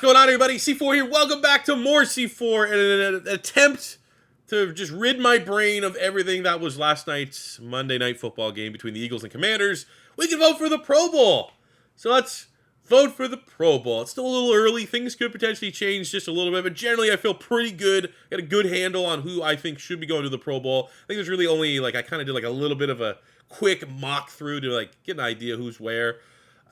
going on, everybody? C4 here. Welcome back to more C4 in an attempt to just rid my brain of everything that was last night's Monday Night Football game between the Eagles and Commanders. We can vote for the Pro Bowl. So let's vote for the Pro Bowl. It's still a little early. Things could potentially change just a little bit, but generally I feel pretty good. Got a good handle on who I think should be going to the Pro Bowl. I think there's really only, I kind of did a little bit of a quick mock through to get an idea who's where.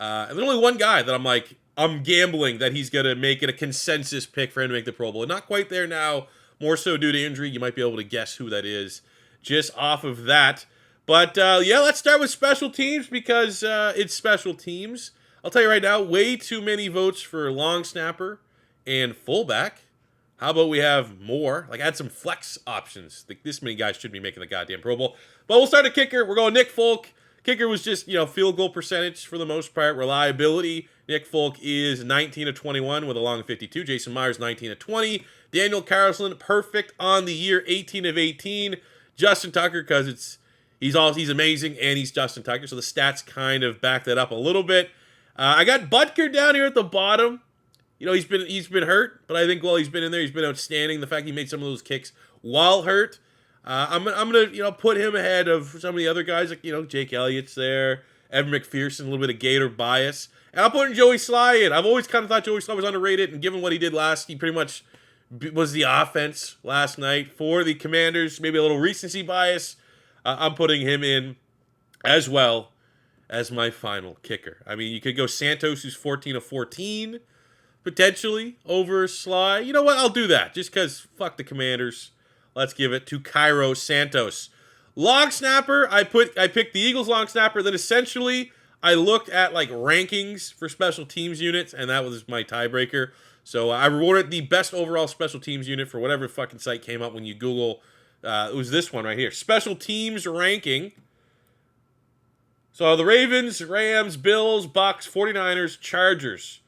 And there's only one guy that I'm gambling that he's going to make it a consensus pick for him to make the Pro Bowl. Not quite there now, more so due to injury. You might be able to guess who that is just off of that. But, let's start with special teams because it's special teams. I'll tell you right now, way too many votes for long snapper and fullback. How about we have more? Add some flex options. This many guys should be making the goddamn Pro Bowl. But we'll start at kicker. We're going Nick Folk. Kicker was just, field goal percentage for the most part. Reliability. Nick Folk is 19 of 21 with a long 52. Jason Myers, 19 of 20. Daniel Carlson, perfect on the year, 18 of 18. Justin Tucker, because he's amazing, and he's Justin Tucker, so the stats kind of back that up a little bit. I got Butker down here at the bottom. He's been hurt, but I think while he's been in there, he's been outstanding. The fact he made some of those kicks while hurt. I'm gonna put him ahead of some of the other guys Jake Elliott's there, Evan McPherson, a little bit of Gator bias, and I'm putting Joey Sly in. I've always kind of thought Joey Sly was underrated, and given what he did he pretty much was the offense last night for the Commanders. Maybe a little recency bias. I'm putting him in as well as my final kicker. I mean, you could go Santos, who's 14 of 14, potentially over Sly. You know what? I'll do that just because fuck the Commanders. Let's give it to Cairo Santos. Long snapper, I picked the Eagles long snapper. Then essentially, I looked at rankings for special teams units, and that was my tiebreaker. So I rewarded the best overall special teams unit for whatever fucking site came up when you Google. It was this one right here. Special teams ranking. So the Ravens, Rams, Bills, Bucks, 49ers, Chargers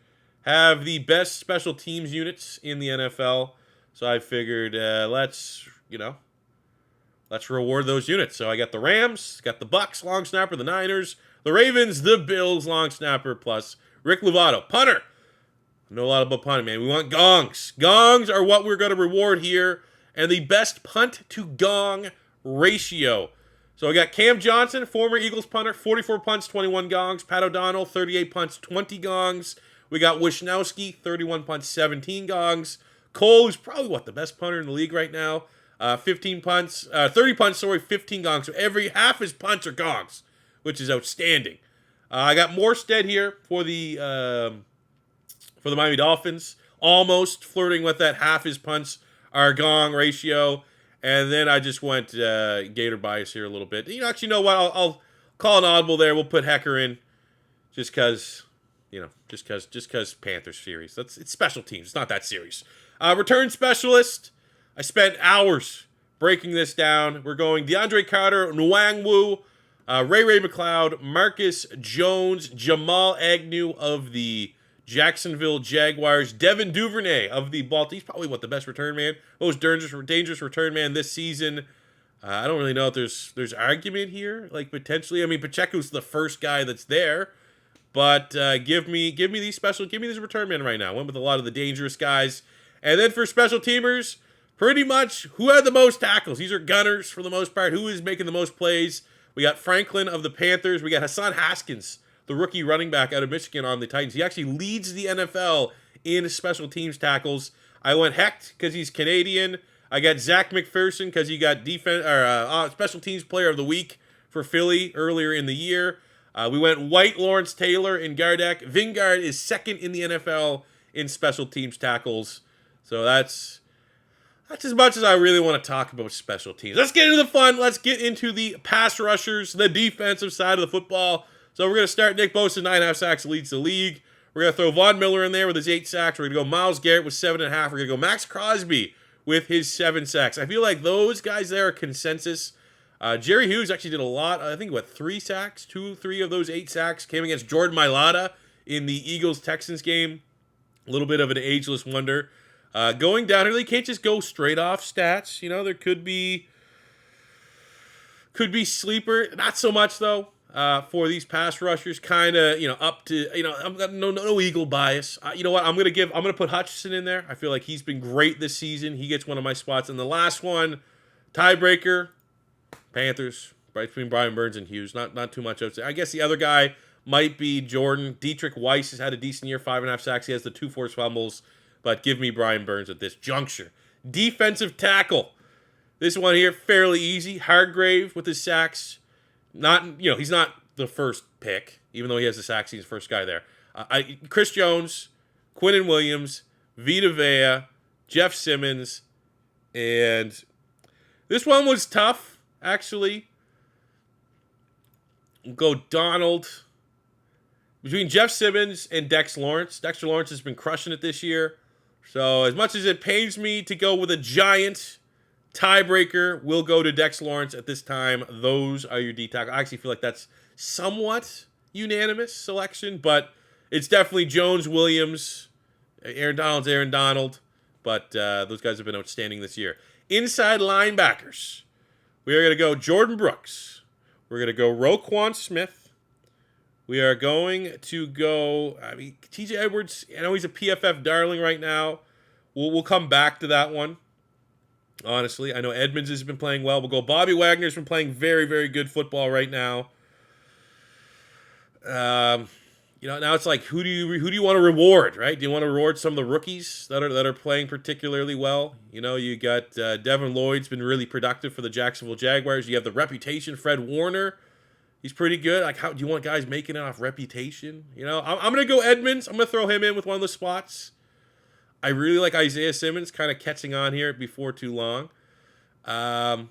have the best special teams units in the NFL. So I figured let's reward those units. So I got the Rams, got the Bucks long snapper, the Niners, the Ravens, the Bills long snapper, plus Rick Lovato, punter. I know a lot about punting, man. We want gongs. Gongs are what we're going to reward here, and the best punt to gong ratio. So I got Cam Johnson, former Eagles punter, 44 punts, 21 gongs. Pat O'Donnell, 38 punts, 20 gongs. We got Wishnowski, 31 punts, 17 gongs. Cole, who's probably the best punter in the league right now. 30 punts, 15 gongs. So every half his punts are gongs, which is outstanding. I got Morstead here for the Miami Dolphins, almost flirting with that half his punts are gong ratio. And then I just went Gator bias here a little bit. Actually, you know what? I'll call an audible there. We'll put Hecker in just because Panthers series. It's special teams. It's not that serious. Return specialist. I spent hours breaking this down. We're going DeAndre Carter, Nwangwu, Ray McLeod, Marcus Jones, Jamal Agnew of the Jacksonville Jaguars, Devin Duvernay of the Baltimore. He's probably the best return man, most dangerous return man this season. I don't really know if there's argument here, potentially. I mean, Pacheco's the first guy that's there, but give me this return man right now. I went with a lot of the dangerous guys. And then for special teamers, pretty much who had the most tackles. These are gunners for the most part. Who is making the most plays? We got Franklin of the Panthers. We got Hassan Haskins, the rookie running back out of Michigan on the Titans. He actually leads the NFL in special teams tackles. I went Hecht because he's Canadian. I got Zach McPherson because he got special teams player of the week for Philly earlier in the year. We went White, Lawrence Taylor, and Gardeck. Vingard is second in the NFL in special teams tackles. So that's as much as I really want to talk about special teams. Let's get into the fun. Let's get into the pass rushers, the defensive side of the football. So we're going to start Nick Bosa, 9.5 sacks, leads the league. We're going to throw Von Miller in there with his 8 sacks. We're going to go Myles Garrett with 7.5. We're going to go Max Crosby with his 7 sacks. I feel like those guys there are consensus. Jerry Hughes actually did a lot. I think, 3 sacks? 3 of those 8 sacks came against Jordan Mailata in the Eagles-Texans game. A little bit of an ageless wonder. Going down, really can't just go straight off stats. There could be sleeper. Not so much, though. for these pass rushers, kind of, up to, I'm got no Eagle bias. You know what? I'm gonna put Hutchinson in there. I feel like he's been great this season. He gets one of my spots. And the last one, tiebreaker, Panthers, right between Brian Burns and Hughes. Not too much outside. I guess the other guy might be Jordan. Dietrich Weiss has had a decent year, 5.5 sacks. He has the 2 forced fumbles, but give me Brian Burns at this juncture. Defensive tackle. This one here, fairly easy. Hargrave with his sacks. He's not the first pick, even though he has the sacks. He's the first guy there. Chris Jones, Quinnen Williams, Vita Vea, Jeff Simmons, and this one was tough, actually. We'll go Donald. Between Jeff Simmons and Dexter Lawrence. Dexter Lawrence has been crushing it this year. So as much as it pains me to go with a giant tiebreaker, we'll go to Dex Lawrence at this time. Those are your D tackle. I actually feel like that's somewhat unanimous selection, but it's definitely Jones, Williams, Aaron Donald. But those guys have been outstanding this year. Inside linebackers, we are going to go Jordan Brooks. We're going to go Roquan Smith. We are going to go, TJ Edwards. I know he's a PFF darling right now. We'll come back to that one. Honestly, I know Edmonds has been playing well. We'll go Bobby Wagner's been playing very, very good football right now. Now it's like who do you want to reward, right? Do you want to reward some of the rookies that are playing particularly well? You got Devin Lloyd's been really productive for the Jacksonville Jaguars. You have the reputation, Fred Warner. He's pretty good. Like, how do you want guys making it off reputation? I'm going to go Edmonds. I'm going to throw him in with one of the spots. I really like Isaiah Simmons kind of catching on here before too long. I'll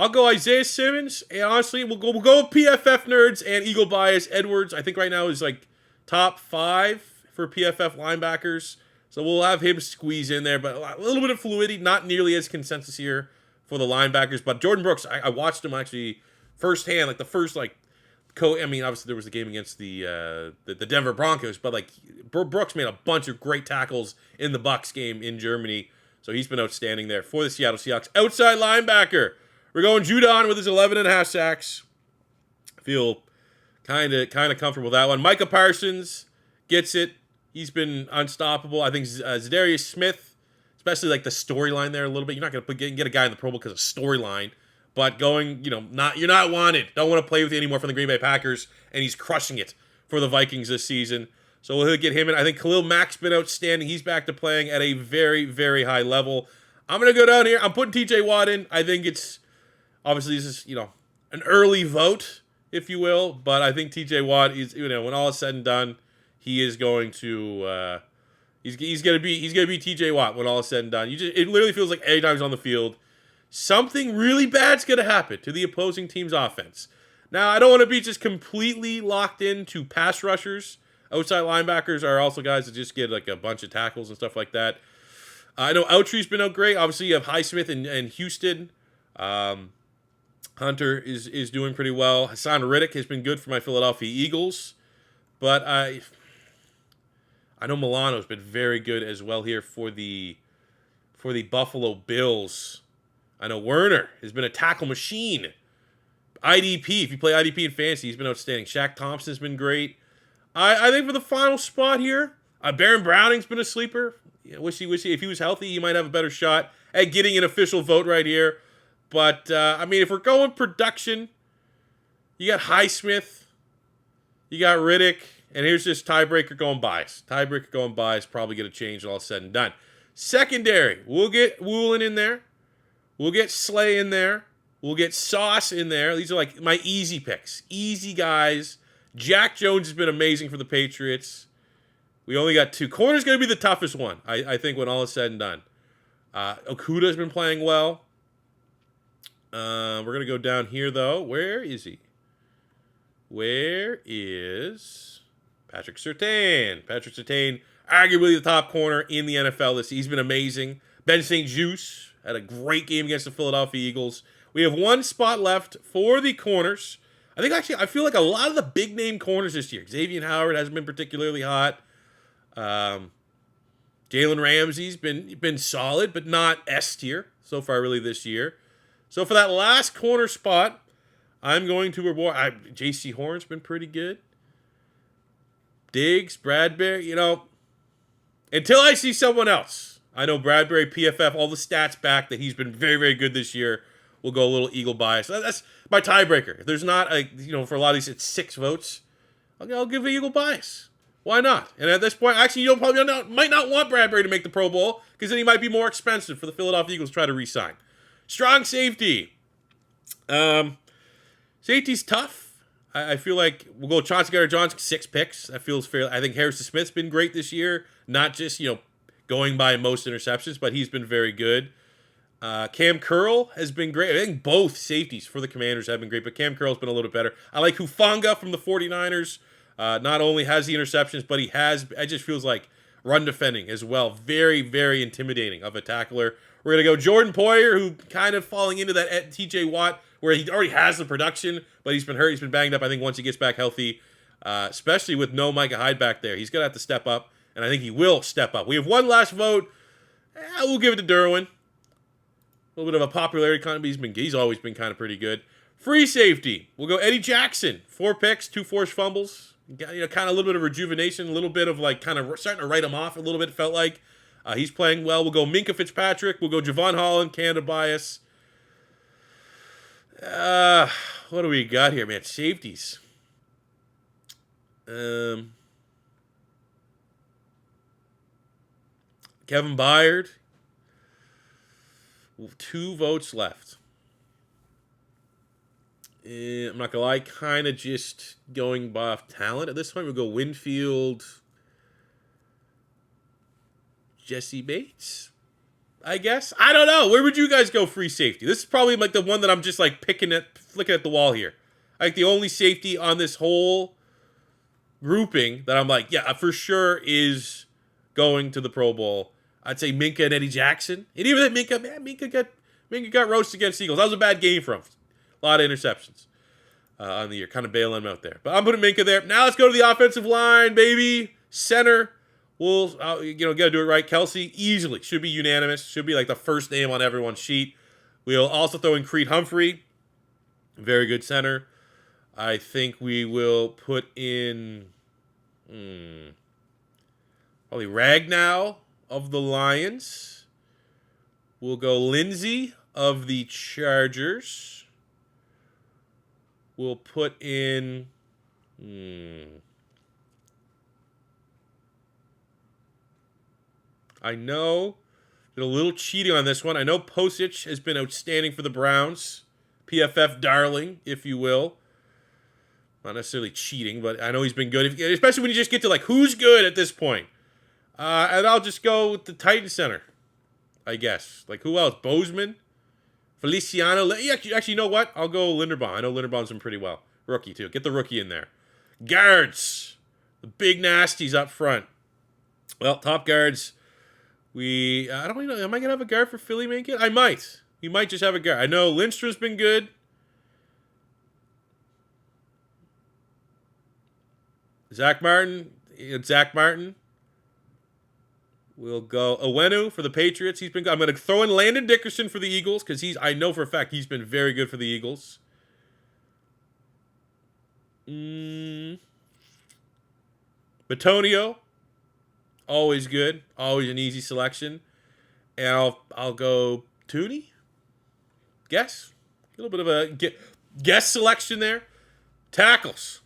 go Isaiah Simmons, and honestly, we'll go with PFF nerds and Eagle bias. Edwards, I think right now is like top 5 for PFF linebackers, so we'll have him squeeze in there. But a little bit of fluidity, not nearly as consensus here for the linebackers. But Jordan Brooks, I watched him actually firsthand, like the first obviously there was the game against the Denver Broncos, but like Brooks made a bunch of great tackles in the Bucs game in Germany, so he's been outstanding there for the Seattle Seahawks. Outside linebacker, we're going Judon with his 11.5 sacks. I feel kind of comfortable with that one. Micah Parsons gets it. He's been unstoppable. I think Zadarius Smith, especially like the storyline there a little bit. You're not going to get a guy in the Pro Bowl because of storyline. But going, you're not wanted. Don't want to play with you anymore from the Green Bay Packers, and he's crushing it for the Vikings this season. So we'll get him in. I think Khalil Mack's been outstanding. He's back to playing at a very, very high level. I'm going to go down here. I'm putting TJ Watt in. I think it's, obviously, this is, an early vote, if you will. But I think TJ Watt is, when all is said and done, he is going to, he's going to be TJ Watt when all is said and done. It literally feels like every time he's on the field, something really bad's going to happen to the opposing team's offense. Now, I don't want to be just completely locked into pass rushers. Outside linebackers are also guys that just get like a bunch of tackles and stuff like that. I know Outree's been out great. Obviously, you have Highsmith and Houston. Hunter is doing pretty well. Hassan Riddick has been good for my Philadelphia Eagles. But I know Milano's been very good as well here for the Buffalo Bills. I know Werner has been a tackle machine. IDP, if you play IDP in fantasy, he's been outstanding. Shaq Thompson's been great. I think for the final spot here, Baron Browning's been a sleeper. Wish he, if he was healthy, he might have a better shot at getting an official vote right here. But, if we're going production, you got Highsmith, you got Riddick, and here's just tiebreaker going bias. Tiebreaker going bias, probably get a change all said and done. Secondary, we'll get Woolen in there. We'll get Slay in there. We'll get Sauce in there. These are like my easy picks. Easy guys. Jack Jones has been amazing for the Patriots. We only got 2. Corner's going to be the toughest one, I think, when all is said and done. Okuda's been playing well. We're going to go down here, though. Where is he? Where is Patrick Surtain? Patrick Surtain, arguably the top corner in the NFL this season. He's been amazing. Ben St. Juste had a great game against the Philadelphia Eagles. We have one spot left for the corners. I feel like a lot of the big name corners this year. Xavier Howard hasn't been particularly hot. Jalen Ramsey's been solid, but not S tier so far really this year. So for that last corner spot, I'm going to reward. J.C. Horn's been pretty good. Diggs, Bradbury, until I see someone else. I know Bradbury, PFF, all the stats back that he's been very, very good this year. We'll go a little Eagle bias. That's my tiebreaker. If there's not, for a lot of these, it's 6 votes. I'll give an Eagle bias. Why not? And at this point, actually, you might not want Bradbury to make the Pro Bowl because then he might be more expensive for the Philadelphia Eagles to try to re-sign. Strong safety. Safety's tough. I feel like we'll go Chauncey Gardner-Johnson, 6 picks. That feels fair. I think Harrison Smith's been great this year. Not just, going by most interceptions, but he's been very good. Cam Curl has been great. I think both safeties for the Commanders have been great, but Cam Curl's been a little bit better. I like Hufanga from the 49ers. Not only has the interceptions, but it just feels like run defending as well. Very, very intimidating of a tackler. We're going to go Jordan Poyer, who kind of falling into that TJ Watt, where he already has the production, but he's been hurt. He's been banged up. I think once he gets back healthy, especially with no Micah Hyde back there, he's going to have to step up, and I think he will step up. We have one last vote. We'll give it to Derwin. A little bit of a popularity kind of. He's always been kind of pretty good. Free safety. We'll go Eddie Jackson. 4 picks, 2 forced fumbles. Kind of a little bit of rejuvenation, a little bit of kind of starting to write him off a little bit, it felt like. He's playing well. We'll go Minkah Fitzpatrick. We'll go Javon Holland, Canada bias. What do we got here, man? Safeties. Kevin Byard. 2 votes left. I'm not going to lie, kind of just going by talent at this point. We'll go Winfield, Jesse Bates, I guess. I don't know. Where would you guys go free safety? This is probably the one that I'm just flicking at the wall here. The only safety on this whole grouping that I'm yeah, for sure is going to the Pro Bowl. I'd say Minkah and Eddie Jackson. And even that Minkah got roasted against the Eagles. That was a bad game for him. A lot of interceptions on the year. Kind of bailing him out there. But I'm putting Minkah there. Now let's go to the offensive line, baby. Center. We'll, got to do it right. Kelsey, easily. Should be unanimous. Should be the first name on everyone's sheet. We'll also throw in Creed Humphrey. Very good center. I think we will put in probably Ragnow of the Lions. We'll go Lindsey of the Chargers. We'll put in I know did a little cheating on this one. I know Posich has been outstanding for the Browns. PFF darling, if you will. Not necessarily cheating, but I know he's been good. Especially when you just get to who's good at this point. And I'll just go with the Titan center, I guess. Who else? Bozeman? Feliciano? Actually, you know what? I'll go Linderbaum. I know Linderbaum's been pretty well. Rookie, too. Get the rookie in there. Guards. The big nasties up front. Well, top guards. I don't know. Am I going to have a guard for Philly make it? I might. We might just have a guard. I know Lindstrom's been good. Zach Martin. We'll go Owenu for the Patriots. He's been good. I'm going to throw in Landon Dickerson for the Eagles because I know for a fact he's been very good for the Eagles. Batonio. Always good. Always an easy selection. And I'll go Tooney. Guess. A little bit of a guess selection there. Tackles.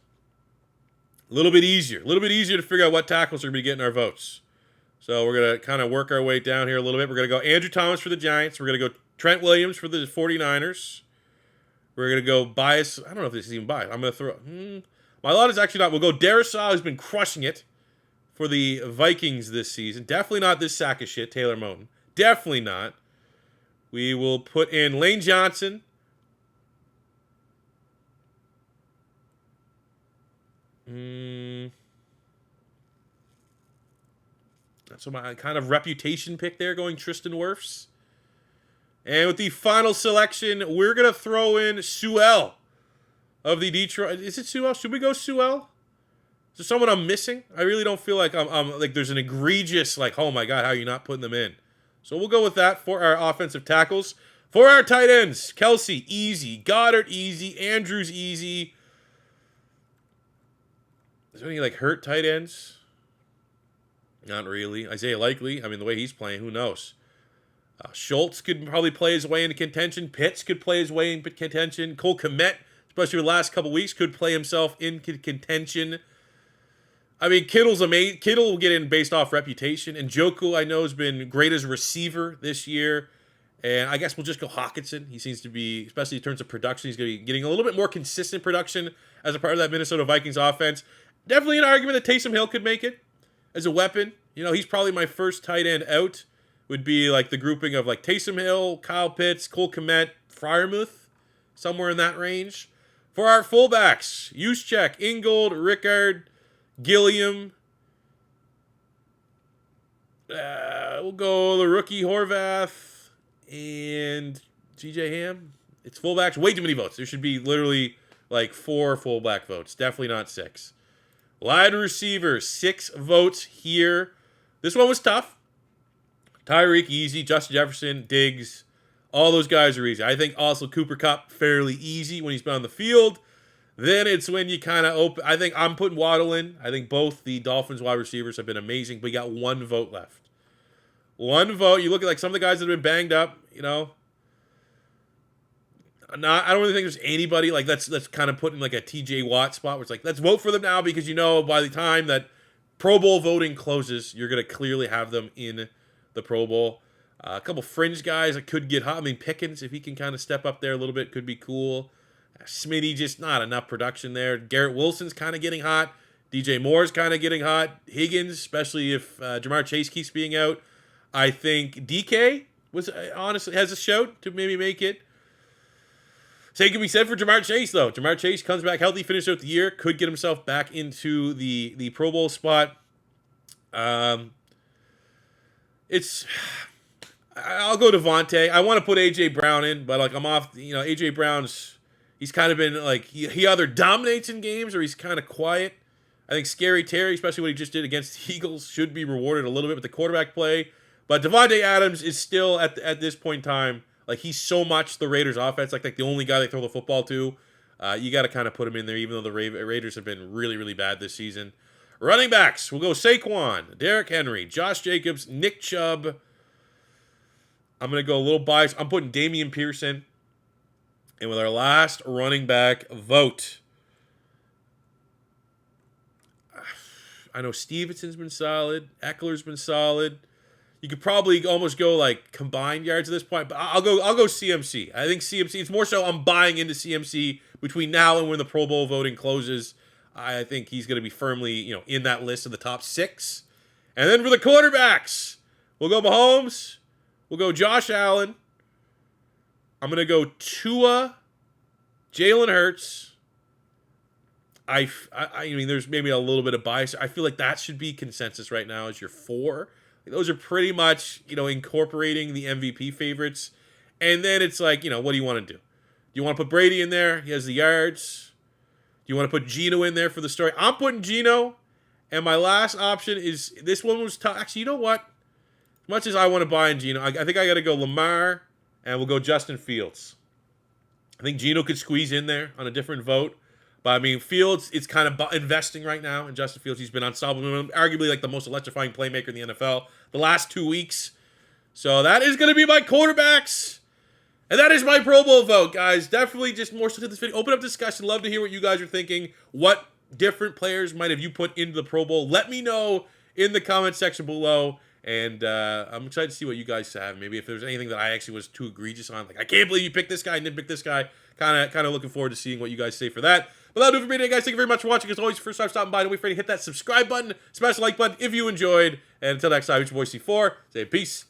A little bit easier. A little bit easier to figure out what tackles are going to be getting our votes. So we're going to kind of work our way down here a little bit. We're going to go Andrew Thomas for the Giants. We're going to go Trent Williams for the 49ers. We're going to go bias. I don't know if this is even bias. I'm going to throw. My lot is actually not. We'll go Darisaw, who's been crushing it for the Vikings this season. Definitely not this sack of shit, Taylor Moton. Definitely not. We will put in Lane Johnson. So my kind of reputation pick there, going Tristan Wirfs. And with the final selection, we're going to throw in Sewell of the Detroit. Is it Sewell? Should we go Sewell? Is there someone I'm missing? I really don't feel like I'm there's an egregious, oh my God, how are you not putting them in? So we'll go with that for our offensive tackles. For our tight ends, Kelsey, easy. Goddard, easy. Andrews, easy. Is there any, like, hurt tight ends? Not really. Isaiah Likely, I mean, the way he's playing, who knows? Schultz could probably play his way into contention. Pitts could play his way into contention. Cole Kmet, especially the last couple weeks, could play himself into contention. I mean, Kittle's amazing. Kittle will get in based off reputation. And Njoku, I know, has been great as a receiver this year. And I guess we'll just go Hawkinson. He seems to be, especially in terms of production, he's going to be getting a little bit more consistent production as a part of that Minnesota Vikings offense. Definitely an argument that Taysom Hill could make it as a weapon. You know, he's probably my first tight end out. Would be like the grouping of like Taysom Hill, Kyle Pitts, Cole Kmet, Freiermuth, somewhere in that range. For our fullbacks, Juszczyk, Ingold, Rickard, Gilliam. We'll go the rookie Horvath and GJ Ham. It's fullbacks. Way too many votes. There should be literally like 4 fullback votes. Definitely not 6. Wide receiver, 6 votes here. This one was tough. Tyreek, easy. Justin Jefferson, Diggs. All those guys are easy. I think also Cooper Kupp, fairly easy when he's been on the field. Then it's when you kind of open. I think I'm putting Waddle in. I think both the Dolphins wide receivers have been amazing, but you got 1 vote left. 1 vote. You look at like some of the guys that have been banged up, you know. I don't really think there's anybody like that's kind of put in like a TJ Watt spot where it's like, let's vote for them now because you know by the time that Pro Bowl voting closes, you're going to clearly have them in the Pro Bowl. A couple fringe guys that could get hot. I mean, Pickens, if he can kind of step up there a little bit, could be cool. Smitty, just not enough production there. Garrett Wilson's kind of getting hot. DJ Moore's kind of getting hot. Higgins, especially if Jamar Chase keeps being out. I think DK was honestly has a shout to maybe make it. Same can be said for Jamar Chase, though. Jamar Chase comes back healthy, finished out the year, could get himself back into the Pro Bowl spot. I'll go Devontae. I want to put A.J. Brown in, but like I'm off. You know, A.J. Brown's he's kind of been like he either dominates in games or he's kind of quiet. I think Scary Terry, especially what he just did against the Eagles, should be rewarded a little bit with the quarterback play. But Devontae Adams is still at this point in time. Like, he's so much the Raiders' offense, like the only guy they throw the football to. You got to kind of put him in there, even though the Raiders have been really, really bad this season. Running backs, we'll go Saquon, Derrick Henry, Josh Jacobs, Nick Chubb. I'm going to go a little biased. I'm putting Damian Pearson. And with our last running back vote, I know Stevenson's been solid. Eckler's been solid. You could probably almost go like combined yards at this point, but I'll go CMC. I think CMC. It's more so I'm buying into CMC between now and when the Pro Bowl voting closes. I think he's going to be firmly, in that list of the top 6. And then for the quarterbacks, we'll go Mahomes. We'll go Josh Allen. I'm going to go Tua, Jalen Hurts. I mean, there's maybe a little bit of bias. I feel like that should be consensus right now as your 4. Those are pretty much, incorporating the MVP favorites. And then it's like, what do you want to do? Do you want to put Brady in there? He has the yards. Do you want to put Geno in there for the story? I'm putting Geno. And my last option is, this one was tough. Actually, you know what? As much as I want to buy in Geno, I think I got to go Lamar, and we'll go Justin Fields. I think Geno could squeeze in there on a different vote. But, I mean, Fields, it's kind of investing right now in Justin Fields. He's been unstoppable, arguably like the most electrifying playmaker in the NFL the last 2 weeks. So that is going to be my quarterbacks. And that is my Pro Bowl vote, guys. Definitely just more so to this video. Open up discussion. Love to hear what you guys are thinking. What different players might have you put into the Pro Bowl? Let me know in the comment section below. And I'm excited to see what you guys have. Maybe if there's anything that I actually was too egregious on. Like, I can't believe you picked this guy and didn't pick this guy. Kind of looking forward to seeing what you guys say for that. But that'll do it for me today, guys. Thank you very much for watching. As always, first time stopping by, don't wait for you to hit that subscribe button, smash the like button if you enjoyed. And until next time, it's your boy C4. Say peace